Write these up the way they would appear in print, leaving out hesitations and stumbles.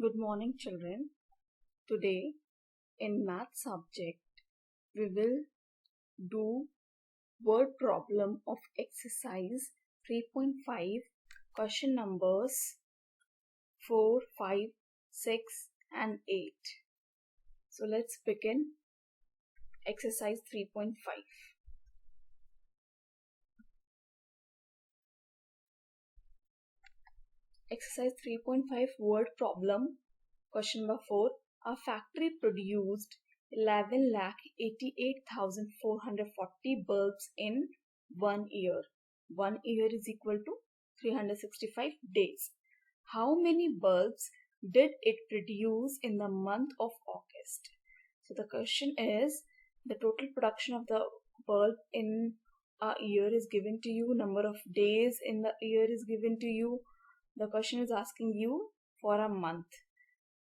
Good morning, children. Today in math subject, we will do word problem of exercise 3.5, question numbers 4, 5, 6 and 8. So let's begin exercise 3.5. Exercise 3.5 word problem. Question number 4. A factory produced 11,88,440 bulbs in 1 year. 1 year is equal to 365 days. How many bulbs did it produce in the month of August? So the question is, the total production of the bulb in a year is given to you. Number of days in the year is given to you. The question is asking you for a month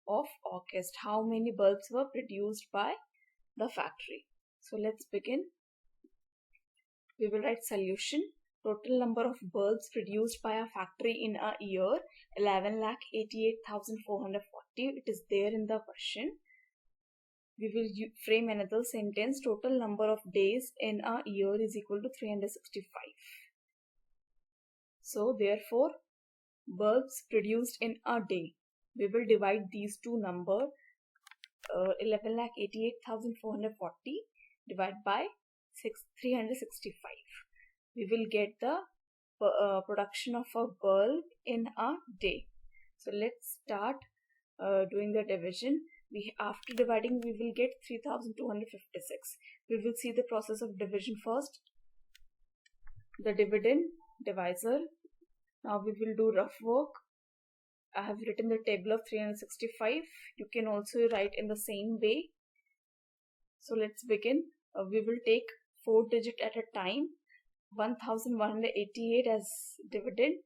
of August, how many bulbs were produced by the factory. So let's begin. We will write solution. Total number of bulbs produced by a factory in a year, 11,88,440. It is there in the question. We will frame another sentence. Total number of days in a year is equal to 365. So therefore, bulbs produced in a day. We will divide these two numbers, 11,88,440 divided by 365. We will get the production of a bulb in a day. So let's start doing the division. After dividing, we will get 3,256. We will see the process of division first. The dividend, divisor. Now we will do rough work. I have written the table of 365. You can also write in the same way. So let's begin. We will take 4 digits at a time. 1188 as dividend.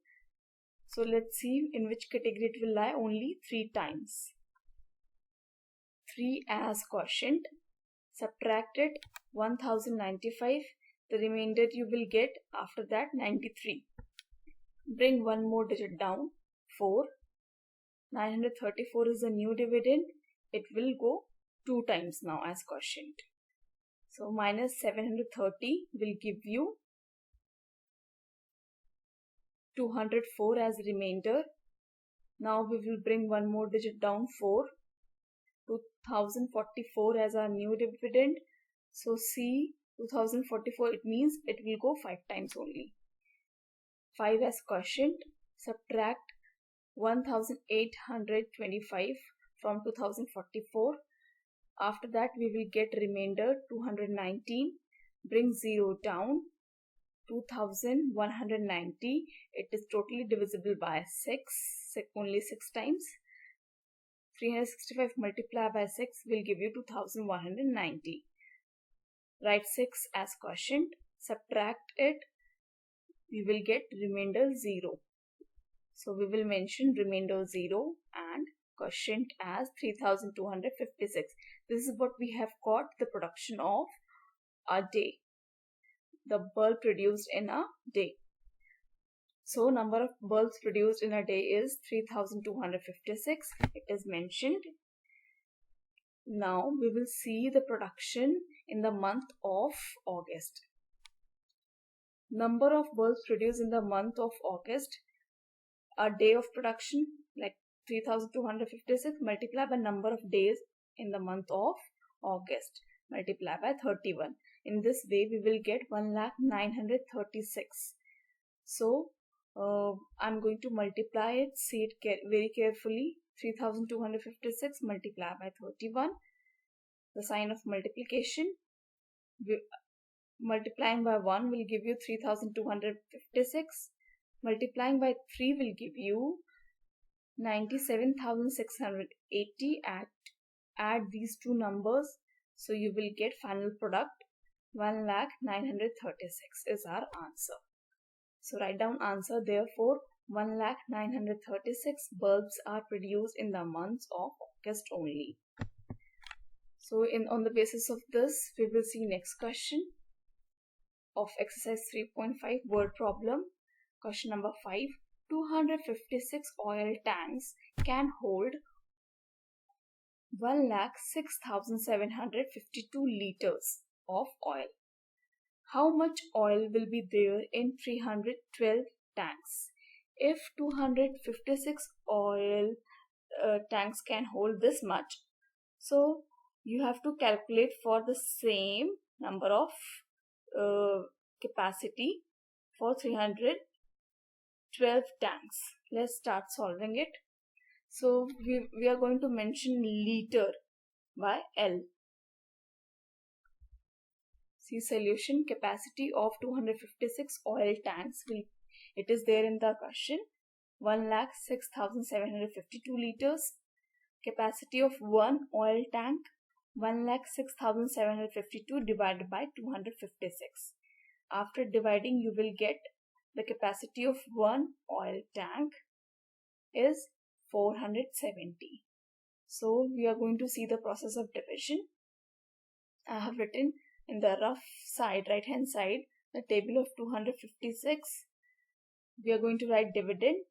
So let's see in which category it will lie. Only 3 times. 3 as quotient. Subtracted 1095. The remainder you will get after that 93. Bring one more digit down. 4. 934 is a new dividend. It will go 2 times now as quotient. So minus 730 will give you 204 as remainder. Now we will bring one more digit down. 4. 2044 as our new dividend. So see 2044, it means it will go 5 times only. 5 as quotient. Subtract 1825 from 2044. After that we will get remainder 219. Bring 0 down. 2190. It is totally divisible by 6. Only 6 times. 365 multiplied by 6 will give you 2190. Write 6 as quotient. Subtract it. We will get remainder 0. So we will mention remainder 0 and quotient as 3256. This is what we have got the production of a day. The bulb produced in a day. So number of bulbs produced in a day is 3256. It is mentioned. Now we will see the production in the month of August. Number of bulbs produced in the month of August. A day of production like 3256 multiplied by number of days in the month of August multiplied by 31. In this way we will get 1,936. So I'm going to multiply it. See it very carefully. 3256 multiplied by 31. The sign of multiplication. Multiplying by 1 will give you 3256. Multiplying by 3 will give you 97,680. Add these two numbers. So you will get final product 1,936 is our answer. So write down answer. Therefore 1,936 bulbs are produced in the months of August only. So on the basis of this, we will see next question of exercise 3.5 word problem. Question number 5. 256 oil tanks can hold 1,06,752 liters of oil. How much oil will be there in 312 tanks? If 256 oil tanks can hold this much, so you have to calculate for the same number of capacity for 312 tanks. Let's start solving it. So we are going to mention liter by L. See, solution capacity of 256 oil tanks it is there in the question. 1,06,752 liters. Capacity of one oil tank, 1,06,752 divided by 256. After dividing, you will get the capacity of one oil tank is 470. So we are going to see the process of division. I have written in the rough side, right hand side, the table of 256. We are going to write dividend.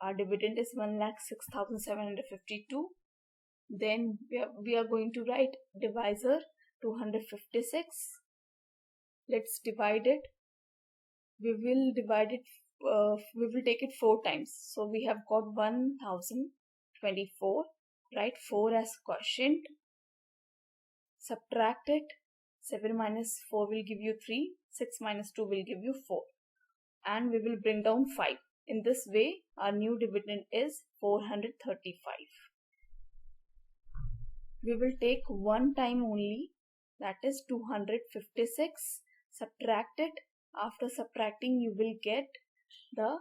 Our dividend is 1,06,752. Then we are going to write divisor 256. Let's divide it. We will divide it. We will take it 4 times. So we have got 1024. Write 4 as quotient. Subtract it. 7 minus 4 will give you 3. 6 minus 2 will give you 4. And we will bring down 5. In this way, our new dividend is 435. We will take one time only, that is 256. Subtract it. After subtracting, you will get the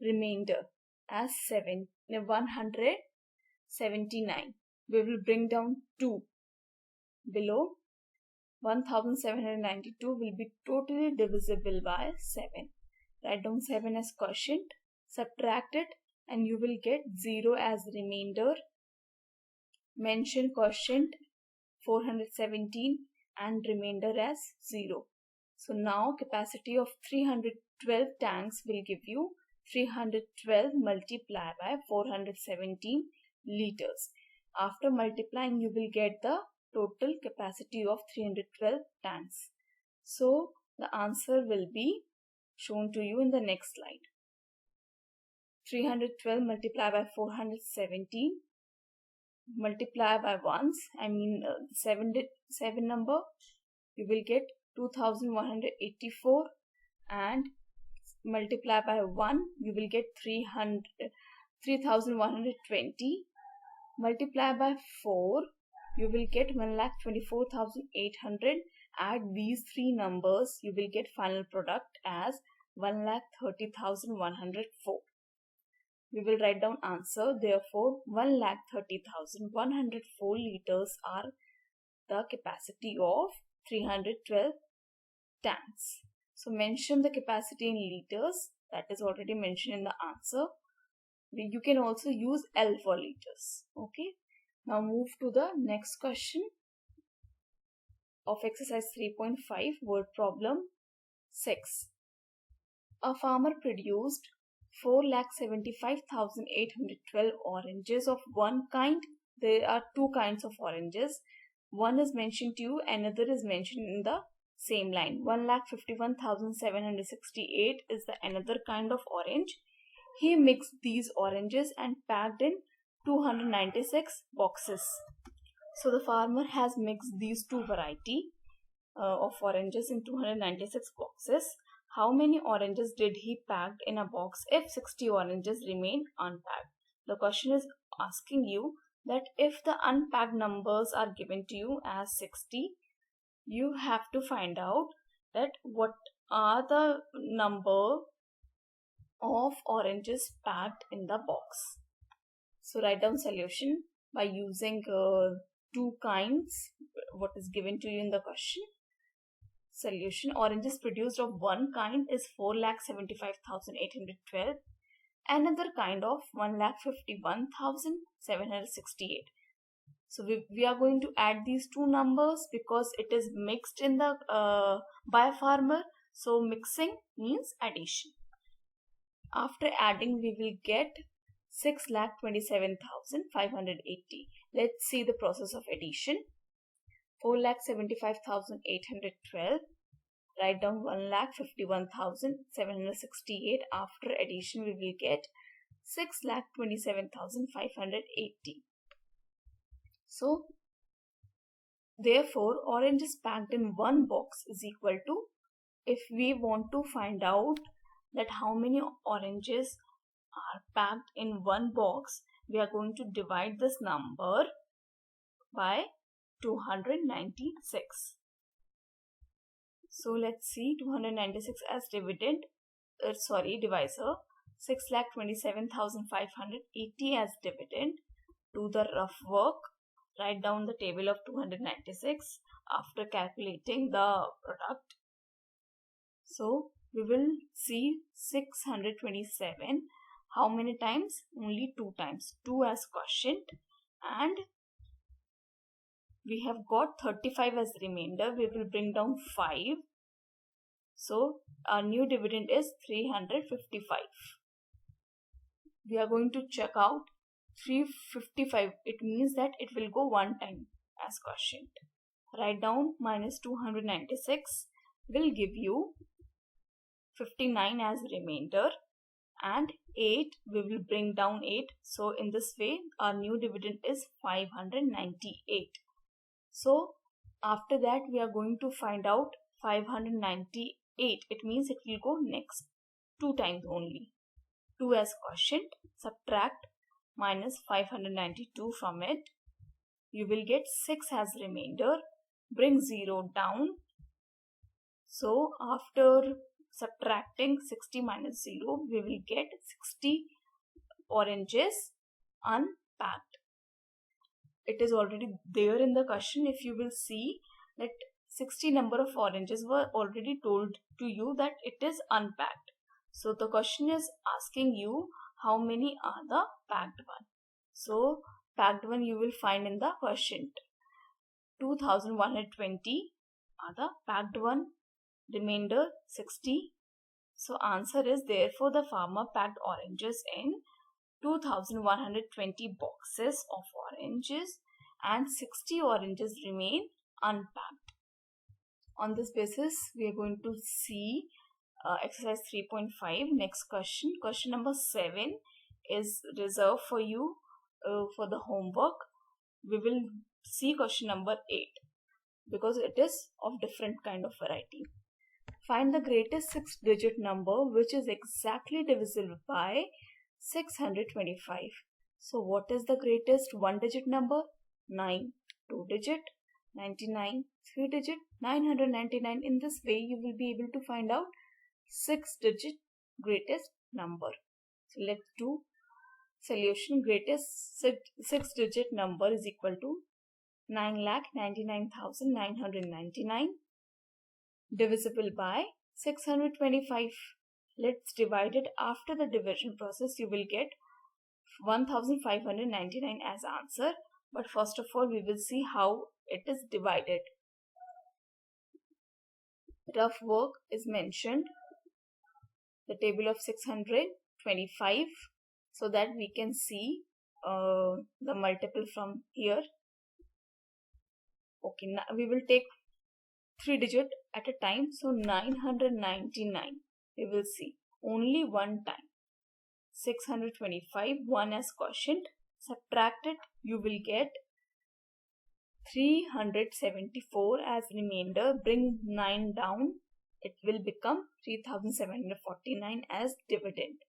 remainder as 179. We will bring down 2 below. 1792 will be totally divisible by 7. Write down 7 as quotient. Subtract it and you will get 0 as remainder. Mention quotient 417 and remainder as 0. So now capacity of 312 tanks will give you 312 multiplied by 417 liters. After multiplying, you will get the total capacity of 312 tanks. So the answer will be shown to you in the next slide. 312 multiplied by 417 multiply by ones, I mean 7 number, you will get 2184, and multiply by 1, you will get 3120. Multiply by 4, you will get 1,24,800. Add these 3 numbers, you will get final product as 1,30,104. We will write down answer. Therefore, 1,30,104 liters are the capacity of 312 tanks. So mention the capacity in liters. That is already mentioned in the answer. You can also use L for liters. Okay. Now move to the next question of exercise 3.5, word problem 6. A farmer produced 4,75,812 oranges of one kind. There are 2 kinds of oranges. One is mentioned to you, another is mentioned in the same line. 1,51,768 is the another kind of orange. He mixed these oranges and packed in 296 boxes. So the farmer has mixed these 2 variety of oranges in 296 boxes. How many oranges did he pack in a box if 60 oranges remain unpacked? The question is asking you that if the unpacked numbers are given to you as 60, you have to find out that what are the number of oranges packed in the box. So write down solution by using 2 kinds, what is given to you in the question. Solution: oranges produced of one kind is 4,75,812. Another kind of 1,51,768. So we are going to add these 2 numbers because it is mixed in the by a farmer. So mixing means addition. After adding, we will get 6,27,580. Let's see the process of addition. 4,75,812. Write down 1,51,768. After addition, we will get 6,27,580. So, therefore, oranges packed in one box is equal to, if we want to find out that how many oranges are packed in one box, we are going to divide this number by 296. So let's see 296 as divisor, 6,27,580 as dividend. Do the rough work. Write down the table of 296 after calculating the product. So we will see 627. How many times? Only 2 times. 2 as quotient, and we have got 35 as remainder. We will bring down 5. So our new dividend is 355. We are going to check out 355. It means that it will go one time as quotient. Write down minus 296 will give you 59 as remainder, and 8 we will bring down 8. So in this way our new dividend is 598. So after that we are going to find out 598. It means it will go next 2 times only. 2 as quotient, subtract minus 592 from it. You will get 6 as remainder. Bring 0 down. So after subtracting 60 minus 0, we will get 60 oranges unpacked. It is already there in the question. If you will see that 60 number of oranges were already told to you that it is unpacked. So the question is asking you how many are the packed one. So packed one you will find in the quotient. 2,120 are the packed one. Remainder 60. So answer is, therefore the farmer packed oranges in 2,120 boxes of oranges and 60 oranges remain unpacked. On this basis, we are going to see exercise 3.5. Next question. Question number 7 is reserved for you for the homework. We will see question number 8 because it is of different kind of variety. Find the greatest 6-digit number which is exactly divisible by 625. So what is the greatest 1-digit number? 9. 2-digit, 99. 3-digit, 999. In this way you will be able to find out 6-digit greatest number. So let's do solution. Greatest 6-digit number is equal to 9,99,999 divisible by 625. Let's divide it. After the division process, you will get 1,599 as answer. But first of all, we will see how it is divided. Rough work is mentioned. The table of 625, so that we can see the multiple from here. Okay, now we will take 3-digit at a time. So 999 we will see only one time. 625, 1 as quotient. Subtract it, you will get 374 as remainder. Bring 9 down, it will become 3,749 as dividend.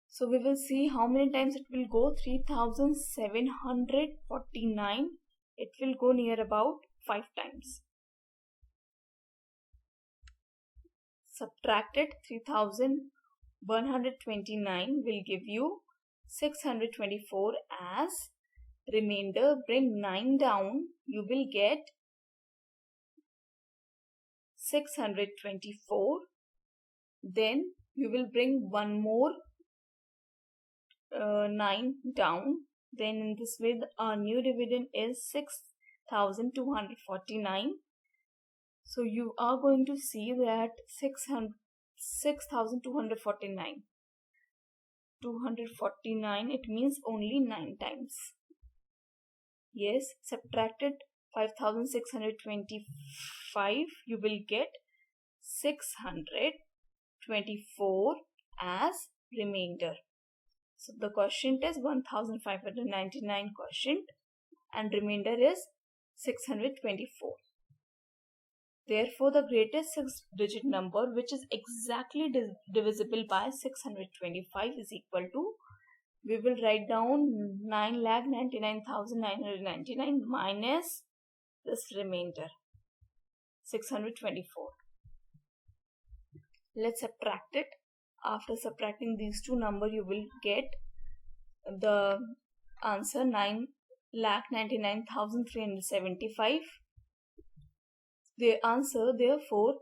So we will see how many times it will go. 3,749. It will go near about 5 times. Subtracted 3,129 will give you 624 as remainder. Bring 9 down, you will get 624. Then you will bring one more 9 down. Then in this way our new dividend is 6,249. So you are going to see that 6,249. 249, it means only 9 times. Yes, subtracted 5625, you will get 624 as remainder. So the quotient is 1599 quotient and remainder is 624. Therefore, the greatest 6-digit number which is exactly divisible by 625 is equal to, we will write down 9,99,999 minus this remainder 624. Let's subtract it. After subtracting these two numbers, you will get the answer 9,99,375. The answer, therefore,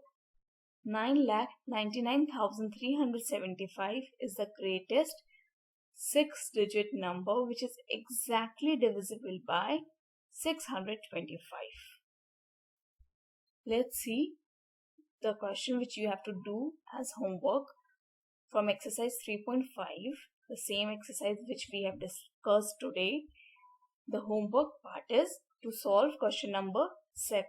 9,99,375 is the greatest 6-digit number which is exactly divisible by 625. Let's see the question which you have to do as homework from exercise 3.5, the same exercise which we have discussed today. The homework part is to solve question number 7.